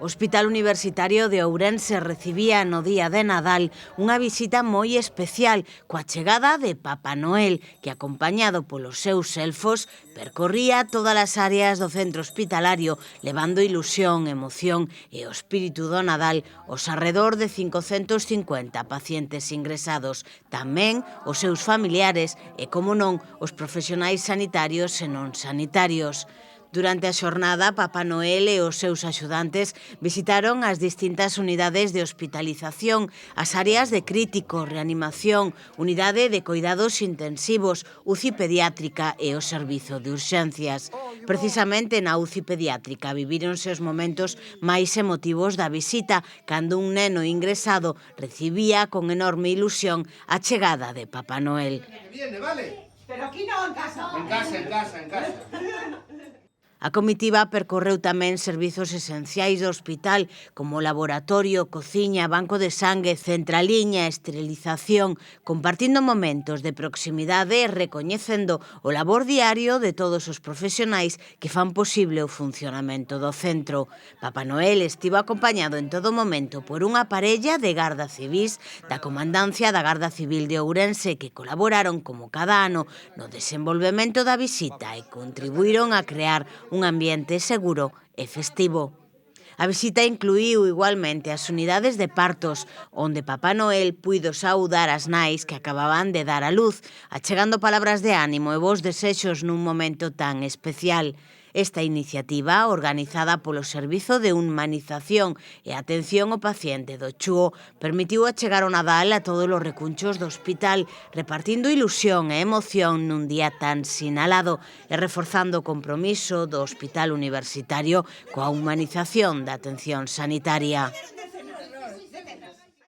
O Hospital Universitario de Ourense recibía no día de Nadal unha visita moi especial coa chegada de Papá Noel, que acompañado polos seus elfos percorría todas as áreas do centro hospitalario levando ilusión, emoción e o espírito do Nadal aos arredor de 550 pacientes ingresados, tamén os seus familiares e, como non, os profesionais sanitarios e non sanitarios. Durante a xornada, Papá Noel e os seus axudantes visitaron as distintas unidades de hospitalización, as áreas de crítico, reanimación, unidade de cuidados intensivos, UCI pediátrica e o servizo de urxencias. Precisamente na UCI pediátrica vivíronse os momentos máis emotivos da visita, cando un neno ingresado recibía con enorme ilusión a chegada de Papá Noel. Viene, vale. Pero aquí no, en casa. En casa. A comitiva percorreu tamén servizos esenciais do hospital, como laboratorio, cociña, banco de sangue, centraliña, esterilización, compartindo momentos de proximidade e recoñecendo o labor diario de todos os profesionais que fan posible o funcionamento do centro. Papá Noel estivo acompañado en todo momento por unha parella de garda civís da Comandancia da Garda Civil de Ourense que colaboraron como cada ano no desenvolvemento da visita e contribuíron a crear un ambiente seguro e festivo. A visita incluíu igualmente as unidades de partos, onde Papá Noel puido saudar as nais que acababan de dar a luz, achegando palabras de ánimo e bons desexos nun momento tan especial. Esta iniciativa, organizada polo Servizo de Humanización e Atención ao Paciente do Chúo, permitiu achegar o Nadal a todos os recunchos do hospital, repartindo ilusión e emoción nun día tan sinalado e reforzando o compromiso do Hospital Universitario coa humanización da atención sanitaria.